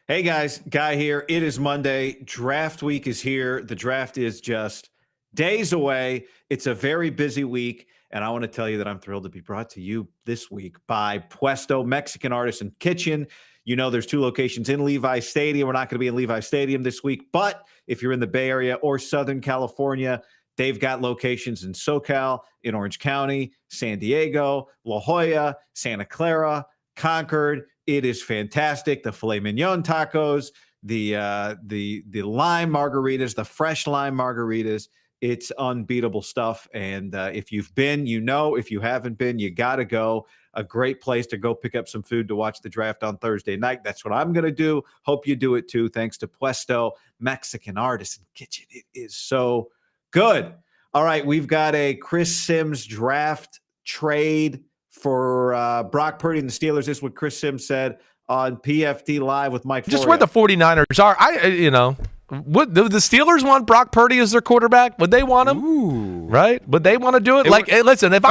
Hey guys, Guy here. It is Monday. Draft week is here. The draft is just days away. It's a very busy week. And I want to tell you that I'm thrilled to be brought to you this week by Puesto Mexican Artisan Kitchen. You know, there's 2 locations in Levi Stadium. We're not going to be in Levi Stadium this week, but if you're in the Bay Area or Southern California, they've got locations in SoCal, in Orange County, San Diego, La Jolla, Santa Clara, Concord. It is fantastic. The filet mignon tacos, the lime margaritas, the fresh lime margaritas. It's unbeatable stuff. And if you've been, you know. If you haven't been, you got to go. A great place to go pick up some food to watch the draft on Thursday night. That's what I'm going to do. Hope you do it too. Thanks to Puesto Mexican Artisan Kitchen. It is so good. All right, we've got a Chris Sims draft trade for Brock Purdy and the Steelers. This is what Chris Sims said on PFT Live with Mike Just Florio. where the 49ers are. Would the Steelers want Brock Purdy as their quarterback? Would they want him? Ooh. Right? Would they want to do it? Hey, listen, if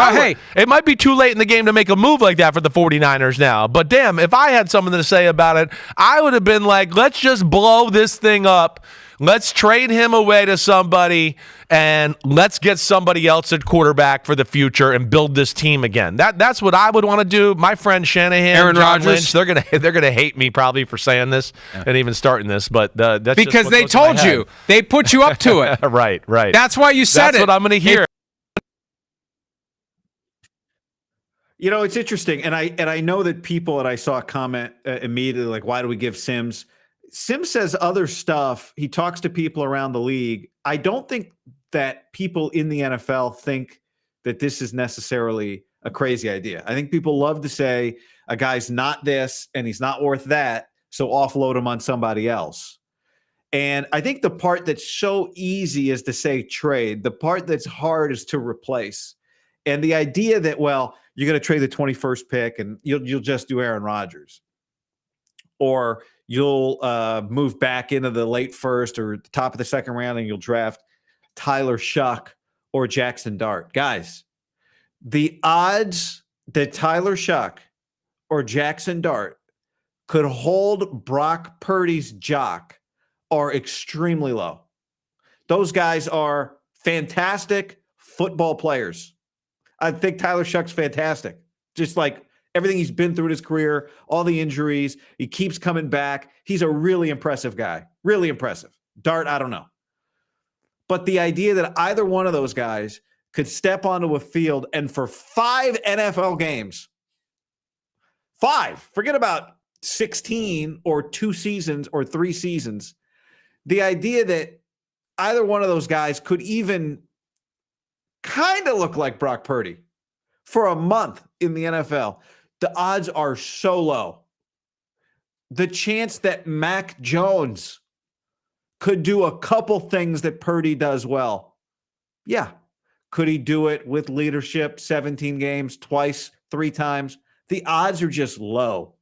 it might be too late in the game to make a move like that for the 49ers now. But damn, if I had something to say about it, I would have been like, let's just blow this thing up. Let's trade him away to somebody, and let's get somebody else at quarterback for the future and build this team again. That's what I would want to do. My friend Shanahan, Aaron John Rodgers, Lynch, they're gonna hate me probably for saying this and even starting this, but that's because they told you, they put you up to it. Right. That's why you said That's what I'm going to hear. You know, it's interesting, and I know that people, and I saw a comment immediately like, why do we give Sims? Sims says other stuff. He talks to people around the league. I don't think that people in the NFL think that this is necessarily a crazy idea. I think people love to say a guy's not this and he's not worth that, so offload him on somebody else. And I think the part that's so easy is to say trade. The part that's hard is to replace. And the idea that, well, you're going to trade the 21st pick and you'll just do Aaron Rodgers. Or you'll move back into the late first or the top of the second round and you'll draft Tyler Shuck or Jackson Dart. Guys, the odds that Tyler Shuck or Jackson Dart could hold Brock Purdy's jock are extremely low. Those guys are fantastic football players. I think Tyler Shuck's fantastic. Just like everything he's been through in his career, all the injuries, he keeps coming back. He's a really impressive guy. Really impressive. Dart, I don't know. But the idea that either one of those guys could step onto a field and for 5 NFL games, 5, forget about 16 or 2 seasons or 3 seasons, the idea that either one of those guys could even kind of look like Brock Purdy for a month in the NFL, the odds are so low. The chance that Mac Jones could do a couple things that Purdy does well. Yeah. Could he do it with leadership, 17 games, twice, 3 times? The odds are just low.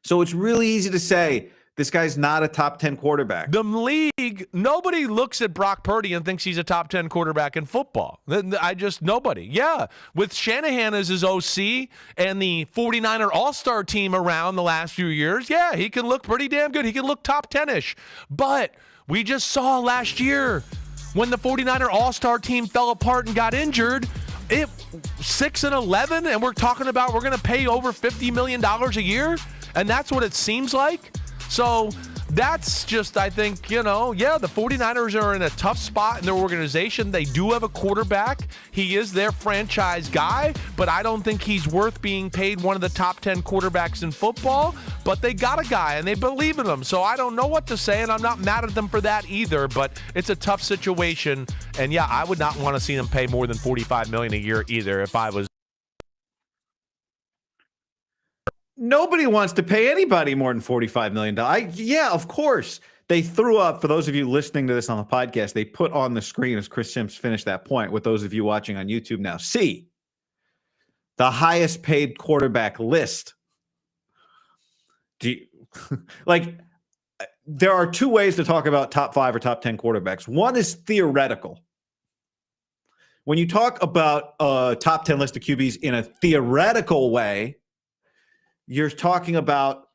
So it's really easy to say this guy's not a top 10 quarterback. The league, nobody looks at Brock Purdy and thinks he's a top 10 quarterback in football. Nobody. Yeah. With Shanahan as his OC and the 49er All-Star team around the last few years, yeah, he can look pretty damn good. He can look top 10-ish. But we just saw last year when the 49er All-Star team fell apart and got injured, 6-11, and we're talking about we're going to pay over $50 million a year, and that's what it seems like. So that's just, I think, the 49ers are in a tough spot in their organization. They do have a quarterback. He is their franchise guy, but I don't think he's worth being paid one of the top 10 quarterbacks in football. But they got a guy, and they believe in him. So I don't know what to say, and I'm not mad at them for that either, but it's a tough situation. And, yeah, I would not want to see them pay more than $45 million a year either if I was. Nobody wants to pay anybody more than $45 million. Yeah, of course. They threw up, for those of you listening to this on the podcast, they put on the screen as Chris Sims finished that point with those of you watching on YouTube now. See, the highest paid quarterback list. There are 2 ways to talk about top 5 or top 10 quarterbacks. One is theoretical. When you talk about a top 10 list of QBs in a theoretical way, you're talking about,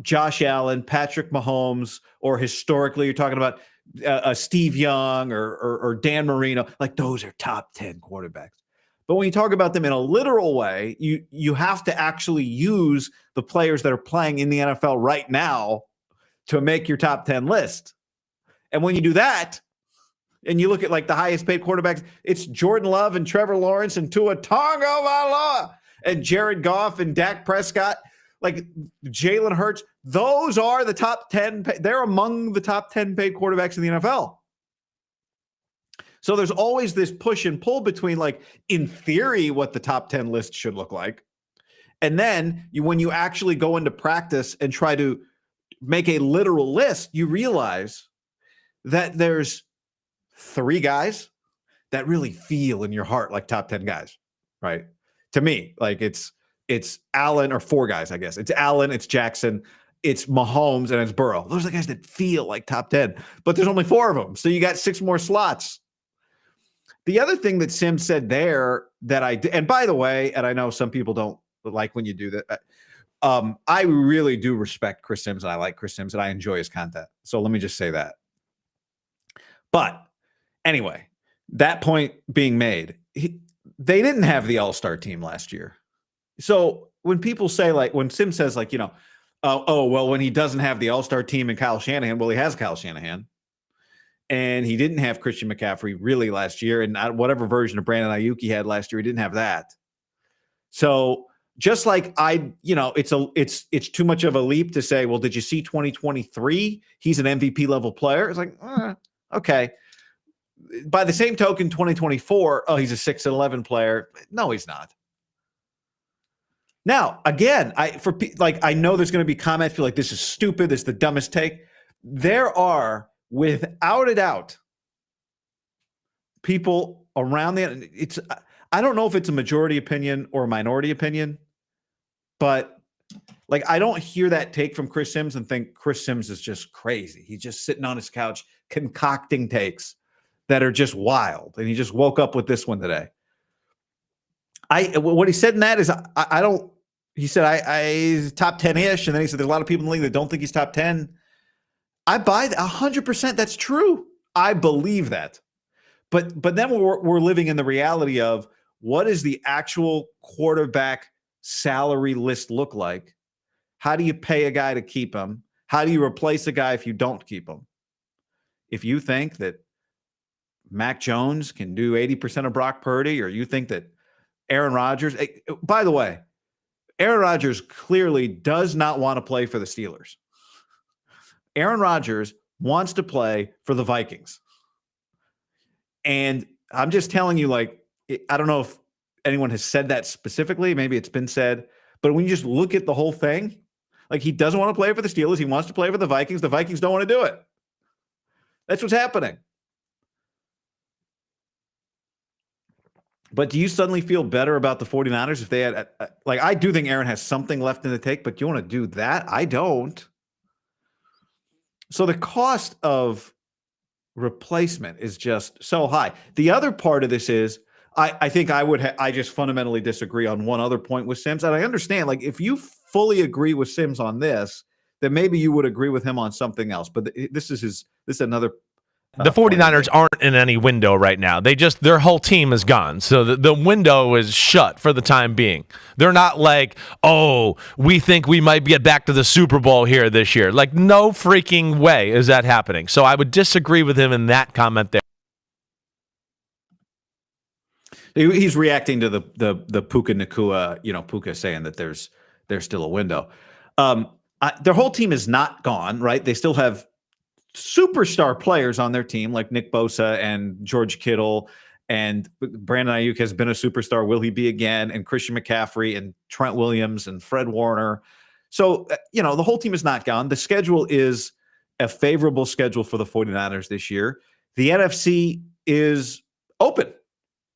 Josh Allen, Patrick Mahomes, or historically you're talking about Steve Young or Dan Marino, like those are top 10 quarterbacks. But when you talk about them in a literal way, you have to actually use the players that are playing in the NFL right now to make your top 10 list. And when you do that, and you look at like the highest paid quarterbacks, it's Jordan Love and Trevor Lawrence and Tua Tagovailoa and Jared Goff and Dak Prescott, like Jalen Hurts. Those are the top 10. They're among the top 10 paid quarterbacks in the NFL. So there's always this push and pull between, like, in theory, what the top 10 list should look like. And then when you actually go into practice and try to make a literal list, you realize that there's 3 guys that really feel in your heart like top 10 guys, right? To me, like it's Allen, or 4 guys, I guess. It's Allen, it's Jackson, it's Mahomes, and it's Burrow. Those are the guys that feel like top 10, but there's only 4 of them. So you got 6 more slots. The other thing that Sim said there that and by the way, and I know some people don't like when you do that. I really do respect Chris Sims, and I like Chris Sims, and I enjoy his content. So let me just say that. But anyway, that point being made, they didn't have the all-star team last year. So when people say, like, when Sim says, like, well, when he doesn't have the all-star team and Kyle Shanahan, well, he has Kyle Shanahan. And he didn't have Christian McCaffrey really last year. And whatever version of Brandon Ayuk he had last year, he didn't have that. So just like it's too much of a leap to say, well, did you see 2023? He's an MVP level player. It's like, okay. By the same token, 2024, oh, he's a 6-11 player. No, he's not. Now, again, I know there's going to be comments like, this is stupid. This is the dumbest take. There are, without a doubt, people around I don't know if it's a majority opinion or a minority opinion, but like, I don't hear that take from Chris Sims and think Chris Sims is just crazy. He's just sitting on his couch concocting takes that are just wild. And he just woke up with this one today. What he said in that is, he said, he's top 10-ish. And then he said, there's a lot of people in the league that don't think he's top 10. I buy that 100%. That's true. I believe that. But then we're living in the reality of, what does the actual quarterback salary list look like? How do you pay a guy to keep him? How do you replace a guy if you don't keep him? If you think that Mac Jones can do 80% of Brock Purdy, or you think that Aaron Rodgers, by the way, Aaron Rodgers clearly does not want to play for the Steelers. Aaron Rodgers wants to play for the Vikings. And I'm just telling you, like, I don't know if anyone has said that specifically. Maybe it's been said. But when you just look at the whole thing, like, he doesn't want to play for the Steelers. He wants to play for the Vikings. The Vikings don't want to do it. That's what's happening. But do you suddenly feel better about the 49ers if they had, like, I do think Aaron has something left in the tank, but you want to do that? I don't. So the cost of replacement is just so high. The other part of this is, I think I just fundamentally disagree on one other point with Sims. And I understand, like, if you fully agree with Sims on this, then maybe you would agree with him on something else. But this is another. The 49ers aren't in any window right now. Their whole team is gone. So the window is shut for the time being. They're not like, oh, we think we might get back to the Super Bowl here this year. Like, no freaking way is that happening. So I would disagree with him in that comment there. He's reacting to the Puka Nacua, Puka saying that there's still a window. Their whole team is not gone, right? They still have superstar players on their team, like Nick Bosa and George Kittle, and Brandon Ayuk has been a superstar. Will he be again? And Christian McCaffrey and Trent Williams and Fred Warner. So, the whole team is not gone. The schedule is a favorable schedule for the 49ers this year. The NFC is open.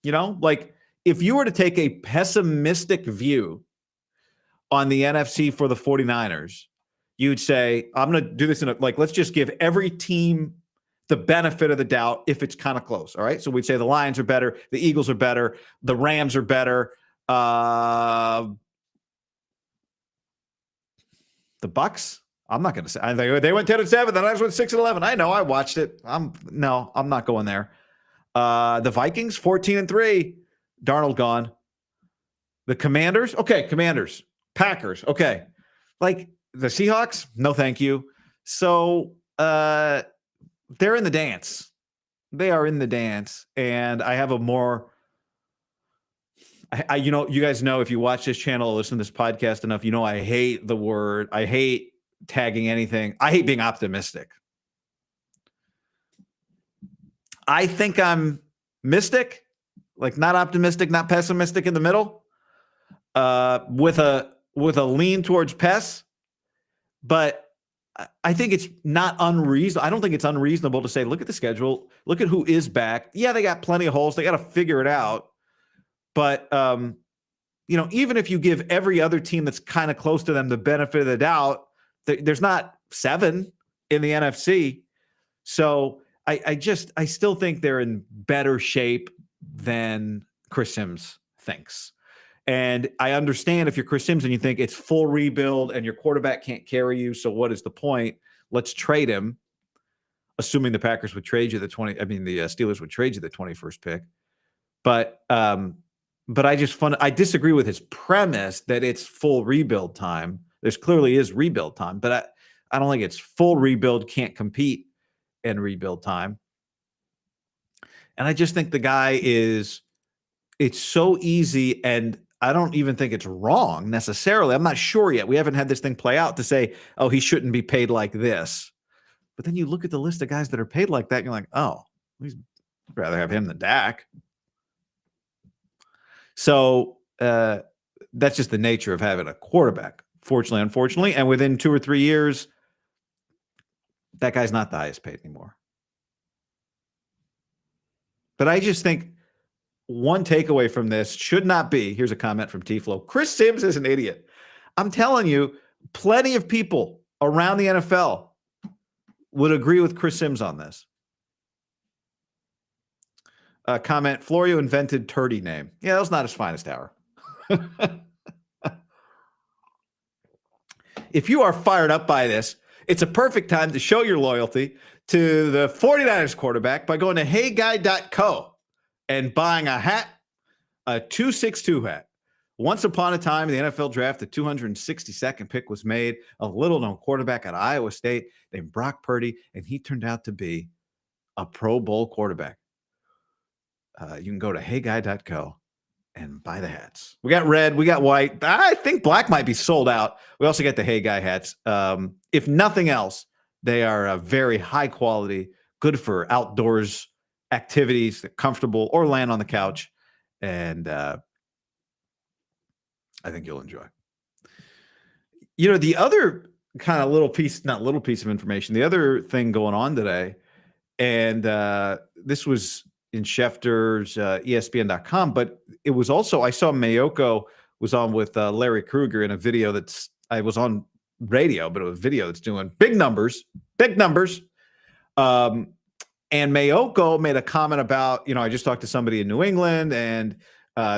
Like, if you were to take a pessimistic view on the NFC for the 49ers, you'd say, I'm going to do this let's just give every team the benefit of the doubt if it's kind of close. All right. So we'd say the Lions are better. The Eagles are better. The Rams are better. The Bucks. I'm not going to say. I think they went 10-7. The Niners went 6-11. I know. I watched it. I'm not going there. The Vikings 14-3. Darnold gone. The Commanders. Okay, Commanders. Packers. Okay, like the Seahawks. No, thank you. So they're in the dance. They are in the dance, and I have a more. You guys know if you watch this channel, listen to this podcast enough, I hate the word. I hate tagging anything. I hate being optimistic. I think I'm mystic, like not optimistic, not pessimistic in the middle, with a lean towards Pess. But I think it's not unreasonable. I don't think it's unreasonable to say, look at the schedule, look at who is back. Yeah, they got plenty of holes. They got to figure it out. But even if you give every other team that's kind of close to them the benefit of the doubt, there's not 7 in the NFC. So I still think they're in better shape than Chris Sims thinks. And I understand if you're Chris Sims and you think it's full rebuild and your quarterback can't carry you, so what is the point? Let's trade him, assuming the Packers would trade you the Steelers would trade you the 21st pick. But I disagree with his premise that it's full rebuild time. There's clearly is rebuild time, but I don't think it's full rebuild, can't compete in rebuild time. And I just think the guy it's so easy, and I don't even think it's wrong necessarily. I'm not sure yet. We haven't had this thing play out to say, oh, he shouldn't be paid like this. But then you look at the list of guys that are paid like that, and you're like, oh, I'd rather have him than Dak. So that's just the nature of having a quarterback, fortunately, unfortunately. And within 2 or 3 years, that guy's not the highest paid anymore. But I just think one takeaway from this should not be, here's a comment from T-Flow, Chris Sims is an idiot. I'm telling you, plenty of people around the NFL would agree with Chris Sims on this. Comment, Florio invented Purdy name. Yeah, that was not his finest hour. If you are fired up by this, it's a perfect time to show your loyalty to the 49ers quarterback by going to heyguy.co and buying a hat, a 262 hat. Once upon a time in the NFL draft, the 262nd pick was made, a little-known quarterback at Iowa State named Brock Purdy, and he turned out to be a Pro Bowl quarterback. You can go to heyguy.co and buy the hats. We got red, we got white. I think black might be sold out. We also get the Hey Guy hats. If nothing else, they are very high quality, good for outdoors activities, comfortable, or land on the couch. And I think you'll enjoy. The other kind of not little piece of information, the other thing going on today, and this was in Schefter's ESPN.com, but it was also, I saw Mayoko was on with Larry Krueger in a video I was on radio, but it was a video that's doing big numbers. And Mayoko made a comment about, I just talked to somebody in New England, and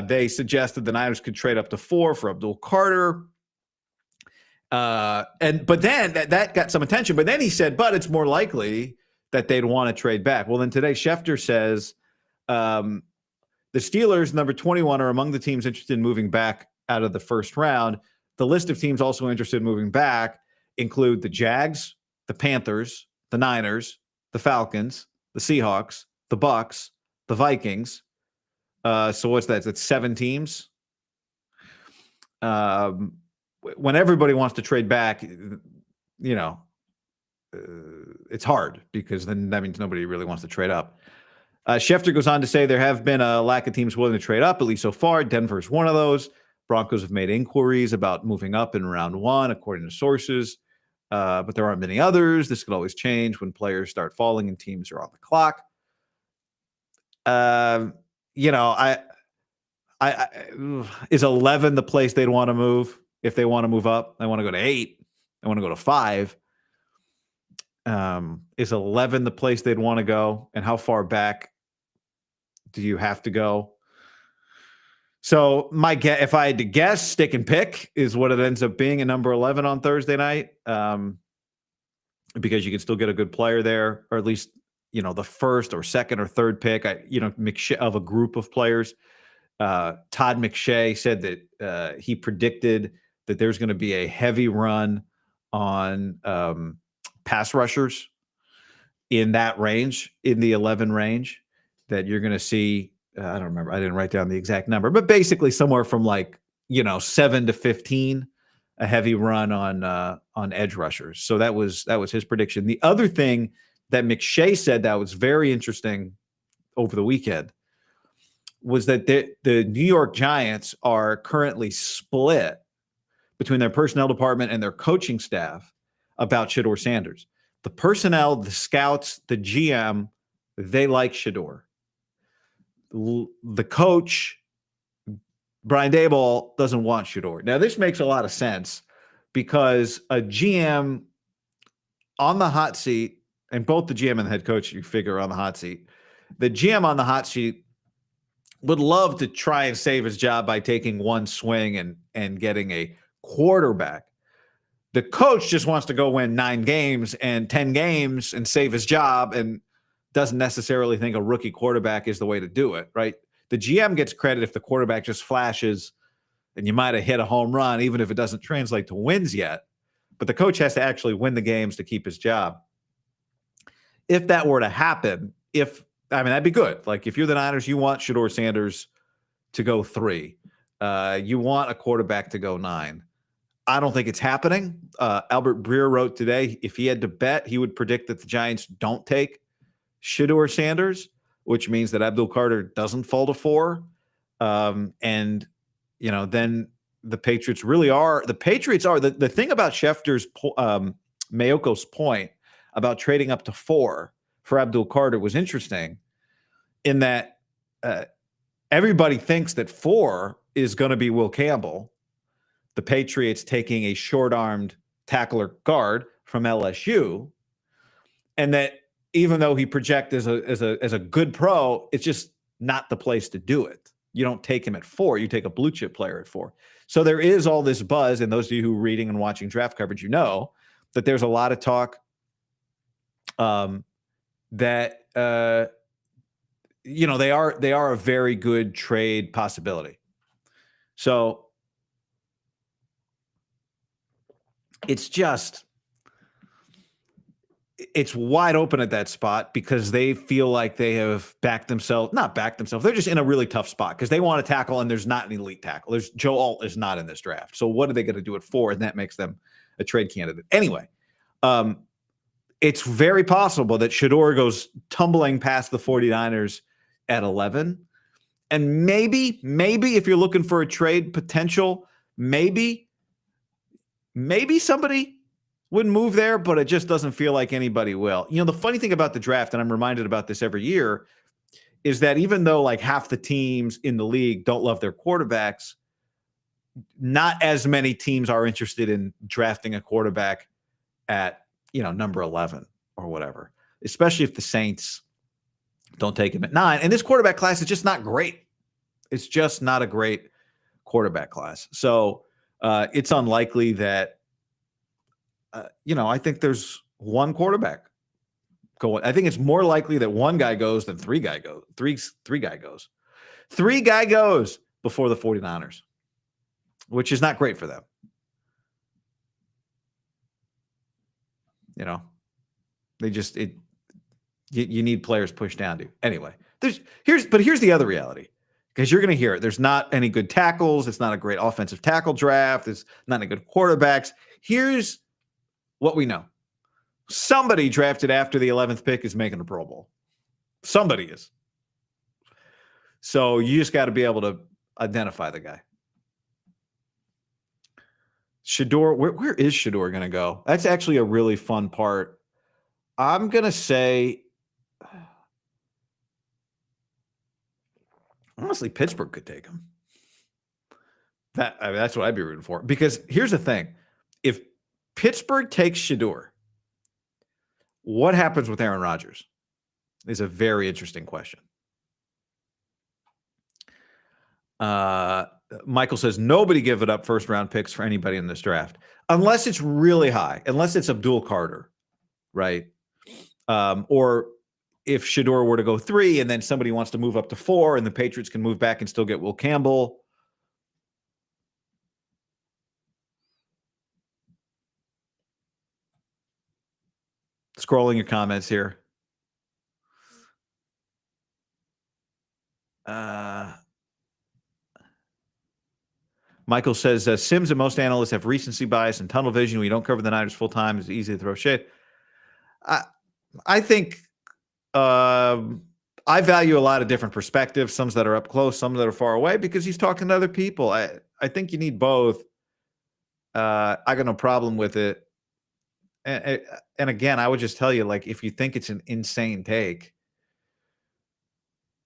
they suggested the Niners could trade up to 4 for Abdul Carter. But then that got some attention, but then he said, but it's more likely that they'd want to trade back. Well, then today Schefter says, the Steelers, number 21, are among the teams interested in moving back out of the first round. The list of teams also interested in moving back include the Jags, the Panthers, the Niners, the Falcons, the Seahawks, the Bucks, the Vikings. So what's that? That's 7 teams. When everybody wants to trade back, it's hard because then that means nobody really wants to trade up. Schefter goes on to say there have been a lack of teams willing to trade up, at least so far. Denver's one of those. Broncos have made inquiries about moving up in round 1, according to sources. But there aren't many others. This could always change when players start falling and teams are on the clock. Is 11 the place they'd want to move if they want to move up? They want to go to 8. They want to go to 5. Is 11 the place they'd want to go? And how far back do you have to go? So my guess, if I had to guess, stick and pick is what it ends up being at number 11 on Thursday night, because you can still get a good player there, or at least the first or second or third pick. McShay, of a group of players. Todd McShay said that he predicted that there's going to be a heavy run on pass rushers in that range, in the 11 range, that you're going to see. I don't remember. I didn't write down the exact number, but basically somewhere from 7 to 15, a heavy run on edge rushers. So that was his prediction. The other thing that McShay said that was very interesting over the weekend was that the New York Giants are currently split between their personnel department and their coaching staff about Shedeur Sanders. The personnel, the scouts, the GM, they like Shedeur. The coach, Brian Daboll, doesn't want Shedeur. Now, this makes a lot of sense because a GM on the hot seat, and both the GM and the head coach, you figure, are on the hot seat. The GM on the hot seat would love to try and save his job by taking one swing and getting a quarterback. The coach just wants to go win 9 games and 10 games and save his job, and doesn't necessarily think a rookie quarterback is the way to do it, right? The GM gets credit if the quarterback just flashes and you might have hit a home run, even if it doesn't translate to wins yet. But the coach has to actually win the games to keep his job. If that were to happen, that'd be good. Like, if you're the Niners, you want Shedeur Sanders to go 3. You want a quarterback to go 9. I don't think it's happening. Albert Breer wrote today, if he had to bet, he would predict that the Giants don't take Shedeur Sanders, which means that Abdul Carter doesn't fall to 4. Then the Patriots are the thing about Schefter's Mayoko's point about trading up to 4 for Abdul Carter was interesting, in that everybody thinks that 4 is going to be Will Campbell, the Patriots taking a short-armed tackler guard from LSU, and that even though he projects as a good pro, it's just not the place to do it. You don't take him at 4. You take a blue chip player at 4. So there is all this buzz, and those of you who are reading and watching draft coverage, that there's a lot of talk that they are a very good trade possibility. So it's wide open at that spot because they feel like they have not backed themselves. They're just in a really tough spot because they want to tackle, and there's not an elite tackle. Joe Alt is not in this draft. So what are they going to do it for? And that makes them a trade candidate. Anyway, it's very possible that Shedeur goes tumbling past the 49ers at 11. And maybe if you're looking for a trade potential, maybe somebody would move there, but it just doesn't feel like anybody will. The funny thing about the draft, and I'm reminded about this every year, is that even though like half the teams in the league don't love their quarterbacks, not as many teams are interested in drafting a quarterback at, number 11 or whatever, especially if the Saints don't take him at 9. And this quarterback class is just not great. It's just not a great quarterback class. So it's unlikely that, I think there's one quarterback going. I think it's more likely that one guy goes than 3 guy goes. Three guy goes. 3 guy goes before the 49ers, which is not great for them. You need players pushed down to. Anyway, here's the other reality, because you're going to hear it. There's not any good tackles. It's not a great offensive tackle draft. There's not any good quarterbacks. Here's what we know. Somebody drafted after the 11th pick is making a Pro Bowl. Somebody is. So you just got to be able to identify the guy. Shedeur, where is Shedeur going to go? That's actually a really fun part. I'm going to say, honestly, Pittsburgh could take him. That's what I'd be rooting for. Because here's the thing. If Pittsburgh takes Shedeur, what happens with Aaron Rodgers is a very interesting question. Michael says nobody give it up first round picks for anybody in this draft unless it's really high, unless it's Abdul Carter, right? Or if Shador were to go 3 and then somebody wants to move up to 4 and the Patriots can move back and still get Will Campbell. Scrolling your comments here. Michael says, Sims and most analysts have recency bias and tunnel vision. When you don't cover the Niners full time, it's easy to throw shit. I think I value a lot of different perspectives, some that are up close, some that are far away, because he's talking to other people. I think you need both. I got no problem with it. And again, I would just tell you, like, if you think it's an insane take,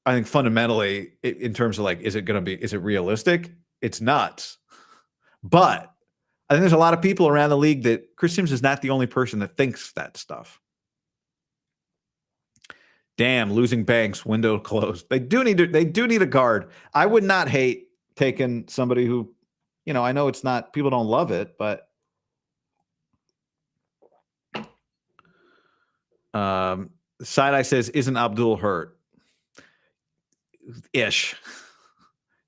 I think fundamentally, in terms of like, is it realistic? It's nuts. But I think there's a lot of people around the league that Chris Sims is not the only person that thinks that stuff. Damn, losing Banks, window closed. They do need a guard. I would not hate taking somebody who, I know it's not, people don't love it, but Side-Eye says, isn't Abdul hurt? Ish.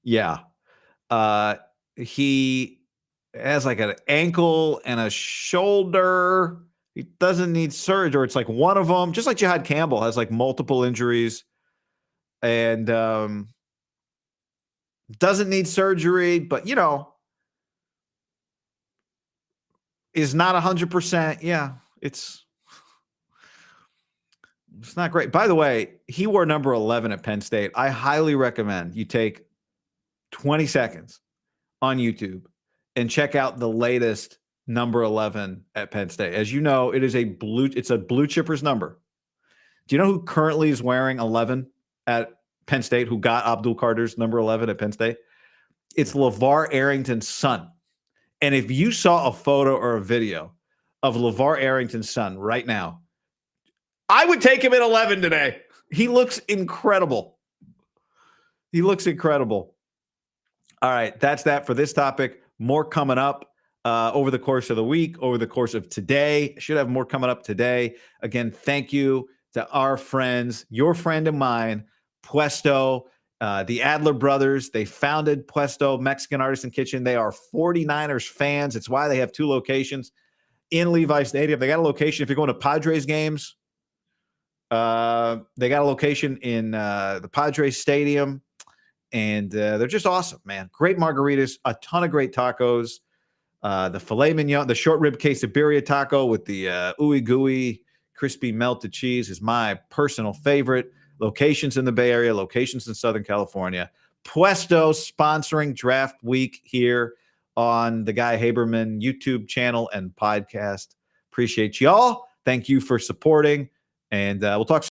Yeah. He has like an ankle and a shoulder. He doesn't need surgery. Or it's like one of them, just like Jihad Campbell has like multiple injuries and doesn't need surgery, but is not 100%. Yeah, it's not great. By the way, he wore number 11 at Penn State. I highly recommend you take 20 seconds on YouTube and check out the latest number 11 at Penn State. As you know, it's a blue chippers number. Do you know who currently is wearing 11 at Penn State, who got Abdul Carter's number 11 at Penn State? It's LeVar Arrington's son. And if you saw a photo or a video of LeVar Arrington's son right now, I would take him at 11 today. He looks incredible. All right, that's that for this topic. More coming up over the course of the week, over the course of today. Should have more coming up today. Again, thank you to our friends, your friend and mine, Puesto, the Adler brothers. They founded Puesto Mexican Artisan Kitchen. They are 49ers fans. It's why they have 2 locations in Levi Stadium. They got a location if you're going to Padres games. They got a location in the Padres Stadium. And they're just awesome, man. Great margaritas, a ton of great tacos. The filet mignon, the short rib quesadilla taco with the ooey gooey, crispy melted cheese is my personal favorite. Locations in the Bay Area, locations in Southern California. Puesto sponsoring draft week here on the Guy Haberman YouTube channel and podcast. Appreciate y'all. Thank you for supporting. And we'll talk soon.